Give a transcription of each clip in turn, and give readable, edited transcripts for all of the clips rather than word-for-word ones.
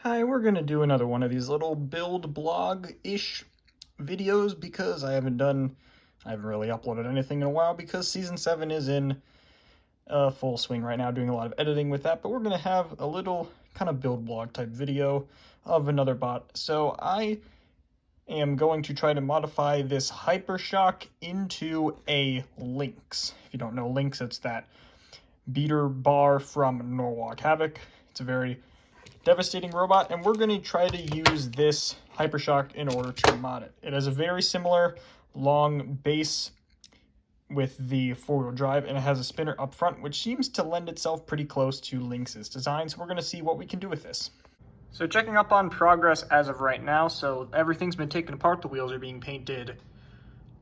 Hi, we're going to do another one of these little build blog-ish videos because I haven't really uploaded anything in a while because Season 7 is in full swing right now, doing a lot of editing with that, but we're going to have a little kind of build blog type video of another bot. So I am going to try to modify this Hypershock into a Lynx. If you don't know Lynx, it's that beater bar from Norwalk Havoc. It's a very devastating robot, and we're going to try to use this Hypershock in order to mod it. It has a very similar long base with the four-wheel drive, and it has a spinner up front, which seems to lend itself pretty close to Lynx's design, so we're going to see what we can do with this. So checking up on progress as of right now, so everything's been taken apart. The wheels are being painted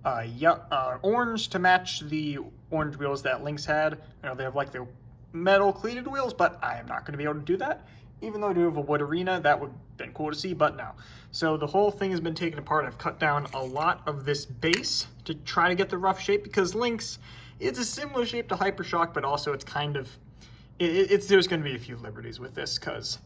orange to match the orange wheels that Lynx had. I know they have like the metal cleated wheels, but I am not going to be able to do that. Even though I do have a wood arena, that would have been cool to see, but no. So the whole thing has been taken apart. I've cut down a lot of this base to try to get the rough shape, because Lynx is a similar shape to Hypershock, but also it's kind of, there's going to be a few liberties with this, because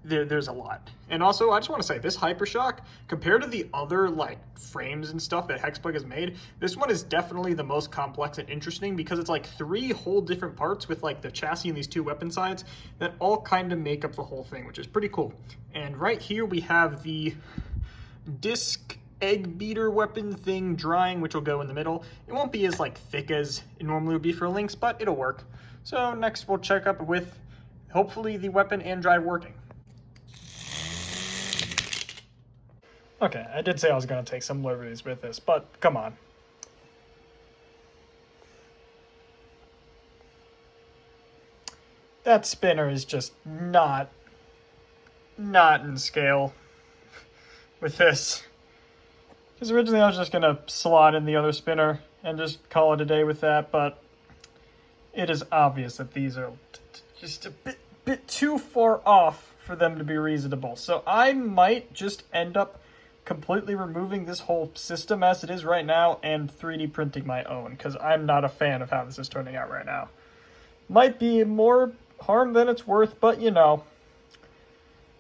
there's a lot. And also, I just want to say, this Hypershock, compared to the other like frames and stuff that HEXBUG has made, this one is definitely the most complex and interesting, because it's like 3 whole different parts with like the chassis and these 2 weapon sides that all kind of make up the whole thing, which is pretty cool. And right here we have the disc egg beater weapon thing drying, which will go in the middle. It won't be as like thick as it normally would be for Lynx, but it'll work. So next we'll check up with hopefully the weapon and drive working. Okay, I did say I was going to take some liberties with this, but come on. That spinner is just not in scale with this. Because originally I was just going to slot in the other spinner and just call it a day with that, but it is obvious that these are just a bit too far off for them to be reasonable. So I might just end up completely removing this whole system as it is right now and 3D printing my own, because I'm not a fan of how this is turning out right now. Might be more harm than it's worth, but you know,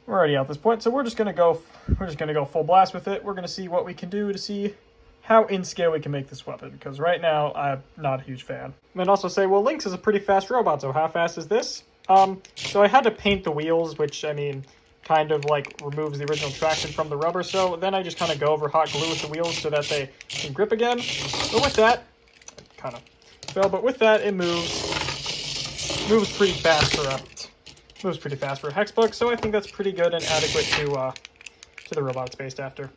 we're already at this point, so we're just gonna go full blast with it. We're gonna see what we can do to see how in scale we can make this weapon, because right now I'm not a huge fan. And also say, well, Lynx is a pretty fast robot, so how fast is this? So I had to paint the wheels, which I mean kind of like removes the original traction from the rubber, so then I just kind of go over hot glue with the wheels so that they can grip again. But with that, kind of fell, but with that it moves pretty fast for a HEXBUG, so I think that's pretty good and adequate to the robot it's based after.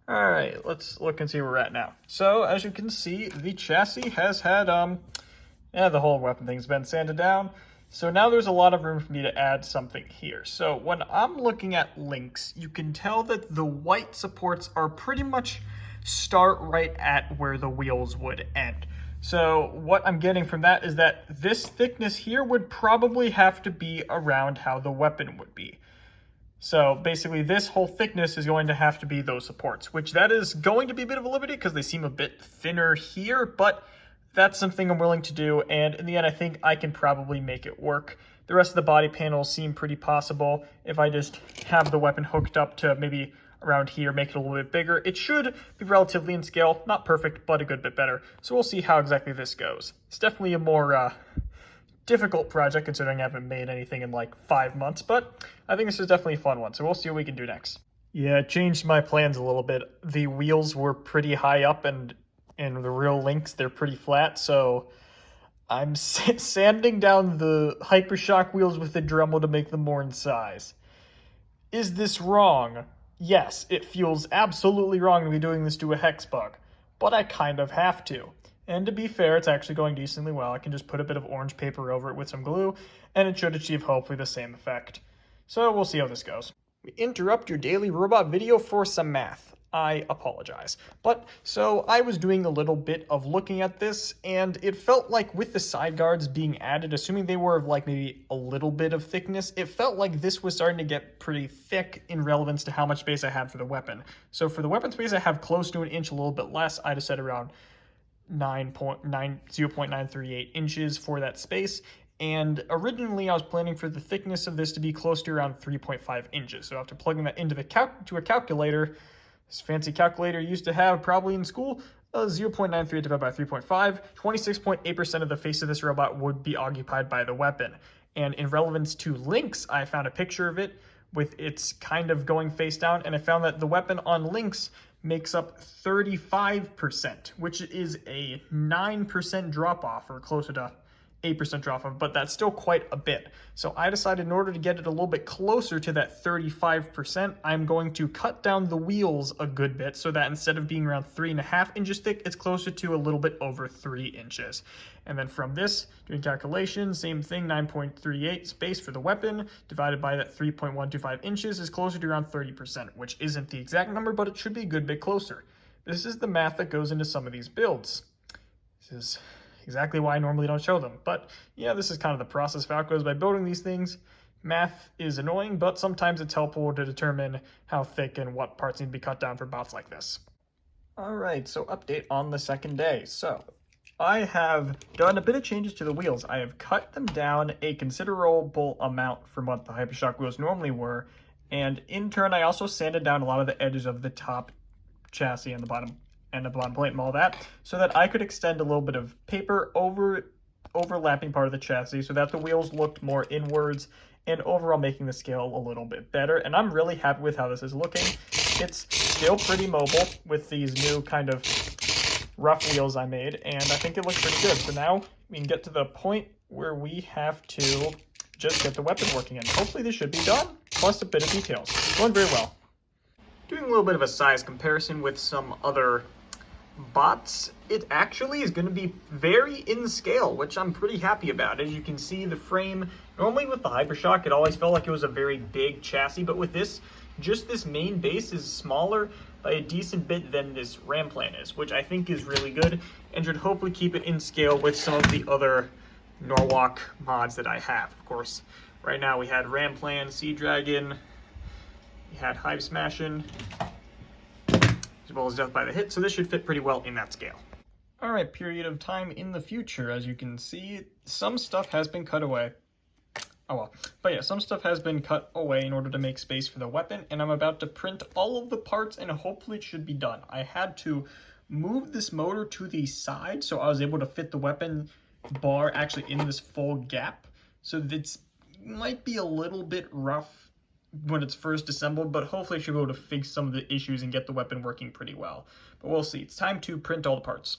All right, let's look and see where we're at now. So as you can see, the chassis has had the whole weapon thing's been sanded down. So now there's a lot of room for me to add something here. So when I'm looking at Lynx, you can tell that the white supports are pretty much start right at where the wheels would end. So what I'm getting from that is that this thickness here would probably have to be around how the weapon would be. So basically this whole thickness is going to have to be those supports, which that is going to be a bit of a liberty because they seem a bit thinner here, but that's something I'm willing to do, and in the end, I think I can probably make it work. The rest of the body panels seem pretty possible. If I just have the weapon hooked up to maybe around here, make it a little bit bigger, it should be relatively in scale. Not perfect, but a good bit better. So we'll see how exactly this goes. It's definitely a more difficult project, considering I haven't made anything in like 5 months, but I think this is definitely a fun one, so we'll see what we can do next. Yeah, it changed my plans a little bit. The wheels were pretty high up, and in the real Lynx, they're pretty flat, so I'm sanding down the Hypershock wheels with the Dremel to make them more in size. Is this wrong? Yes, it feels absolutely wrong to be doing this to a HEXBUG, but I kind of have to. And to be fair, it's actually going decently well. I can just put a bit of orange paper over it with some glue, and it should achieve hopefully the same effect. So we'll see how this goes. We interrupt your daily robot video for some math. I apologize. But so I was doing a little bit of looking at this, and it felt like with the side guards being added, assuming they were of like maybe a little bit of thickness, it felt like this was starting to get pretty thick in relevance to how much space I had for the weapon. So for the weapon space, I have close to an inch, a little bit less. I just said around 0.938 inches for that space. And originally I was planning for the thickness of this to be close to around 3.5 inches. So after plugging that into a calculator, this fancy calculator you used to have probably in school, 0.93 divided by 3.5, 26.8% of the face of this robot would be occupied by the weapon. And in relevance to Lynx, I found a picture of it with its kind of going face down, and I found that the weapon on Lynx makes up 35%, which is a 9% drop off, or closer to 8% drop off, but that's still quite a bit. So I decided in order to get it a little bit closer to that 35%, I'm going to cut down the wheels a good bit so that instead of being around 3.5 inches thick, it's closer to a little bit over 3 inches. And then from this, doing calculations, same thing, 9.38 space for the weapon divided by that 3.125 inches is closer to around 30%, which isn't the exact number, but it should be a good bit closer. This is the math that goes into some of these builds. This is exactly why I normally don't show them. But yeah, this is kind of the process of how it goes by building these things. Math is annoying, but sometimes it's helpful to determine how thick and what parts need to be cut down for bots like this. All right, so update on the second day. So I have done a bit of changes to the wheels. I have cut them down a considerable amount from what the Hypershock wheels normally were. And in turn, I also sanded down a lot of the edges of the top chassis and the bottom plate and all that, so that I could extend a little bit of paper overlapping part of the chassis so that the wheels looked more inwards and overall making the scale a little bit better. And I'm really happy with how this is looking. It's still pretty mobile with these new kind of rough wheels I made, and I think it looks pretty good. So now we can get to the point where we have to just get the weapon working, and hopefully this should be done, plus a bit of details. Going very well. Doing a little bit of a size comparison with some other bots, it actually is going to be very in scale, which I'm pretty happy about. As you can see, the frame, normally with the Hypershock, it always felt like it was a very big chassis, but with this, just this main base is smaller by a decent bit than this ram plan is, which I think is really good and should hopefully keep it in scale with some of the other Norwalk mods that I have. Of course, right now we had ram plan, Sea Dragon, we had Hive Smashing, as well as Death by the Hit, so this should fit pretty well in that scale. Alright, period of time in the future. As you can see, some stuff has been cut away. Oh well. But yeah, some stuff has been cut away in order to make space for the weapon, and I'm about to print all of the parts, and hopefully it should be done. I had to move this motor to the side, so I was able to fit the weapon bar actually in this full gap. So this might be a little bit rough when it's first assembled, but hopefully I should be able to fix some of the issues and get the weapon working pretty well. But we'll see. It's time to print all the parts.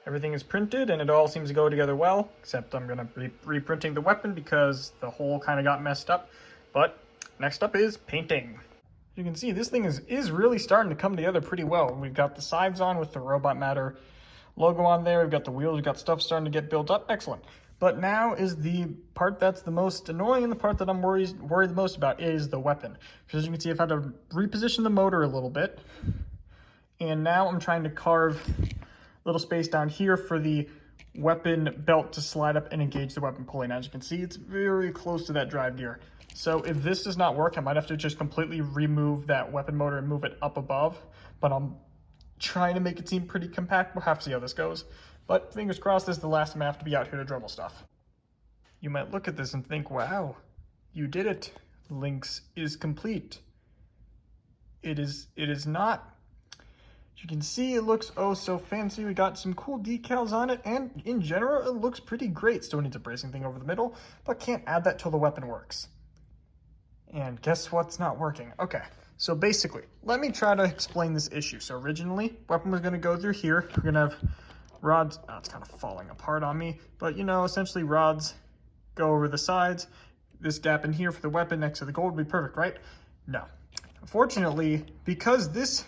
Everything is printed and it all seems to go together well, except I'm going to be reprinting the weapon because the hole kind of got messed up. But next up is painting. You can see this thing is really starting to come together pretty well. We've got the sides on with the Robot Matter logo on there. We've got the wheels. We've got stuff starting to get built up. Excellent. But now is the part that's the most annoying, and the part that I'm worried the most about is the weapon. Because as you can see, I've had to reposition the motor a little bit. And now I'm trying to carve a little space down here for the weapon belt to slide up and engage the weapon pulley. As you can see, it's very close to that drive gear. So if this does not work, I might have to just completely remove that weapon motor and move it up above. But I'm trying to make it seem pretty compact. We'll have to see how this goes. But fingers crossed, this is the last time I have to be out here to dremel stuff. You might look at this and think, wow, you did it. Lynx is complete. It is not. As you can see, it looks oh so fancy. We got some cool decals on it, and in general, it looks pretty great. Still needs a bracing thing over the middle, but can't add that till the weapon works. And guess what's not working? Okay, so basically, let me try to explain this issue. So originally, weapon was gonna go through here. We're gonna have rods, oh, it's kind of falling apart on me, but you know, essentially rods go over the sides. This gap in here for the weapon next to the gold would be perfect, right? No. Unfortunately, because this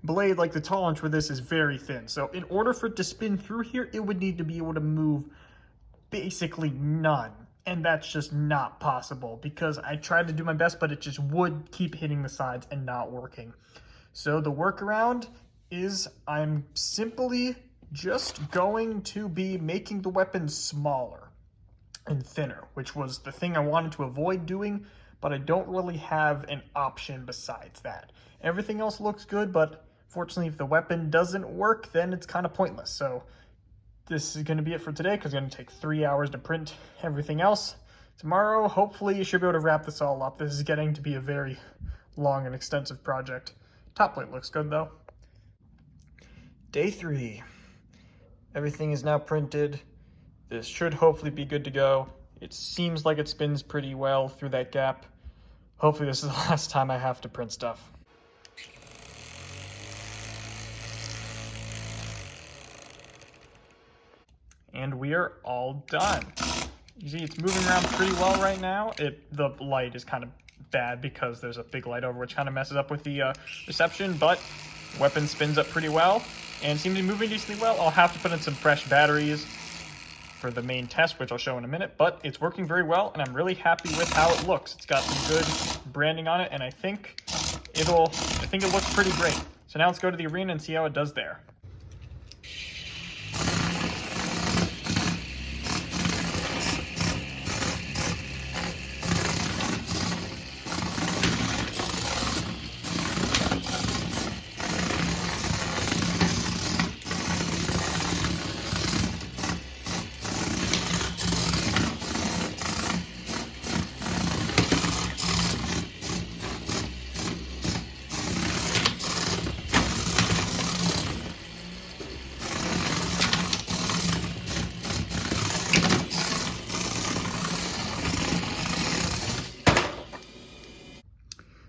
blade, like the tolerance for this, is very thin, so in order for it to spin through here, it would need to be able to move basically none. And that's just not possible because I tried to do my best, but it just would keep hitting the sides and not working. So the workaround is I'm simply just going to be making the weapon smaller and thinner, which was the thing I wanted to avoid doing, but I don't really have an option besides that. Everything else looks good, but Fortunately, if the weapon doesn't work, then it's kind of pointless. So this is going to be it for today, because it's going to take 3 hours to print everything else. Tomorrow, hopefully, you should be able to wrap this all up. This is getting to be a very long and extensive project. Top plate looks good, though. Day 3. Everything is now printed. This should hopefully be good to go. It seems like it spins pretty well through that gap. Hopefully this is the last time I have to print stuff. And we are all done. You see it's moving around pretty well right now. The light is kind of bad because there's a big light over, which kind of messes up with the reception, but weapon spins up pretty well and seems to be moving decently well. I'll have to put in some fresh batteries for the main test, which I'll show in a minute, but it's working very well and I'm really happy with how it looks. It's got some good branding on it and I think it looks pretty great. So now let's go to the arena and see how it does there.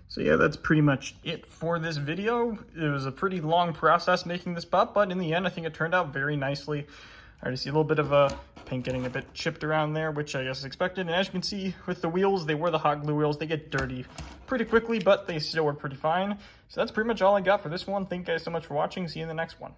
So yeah, that's pretty much it for this video. It was a pretty long process making this pup, but in the end, I think it turned out very nicely. I already see a little bit of paint getting a bit chipped around there, which I guess is expected. And as you can see with the wheels, they were the hot glue wheels. They get dirty pretty quickly, but they still work pretty fine. So that's pretty much all I got for this one. Thank you guys so much for watching. See you in the next one.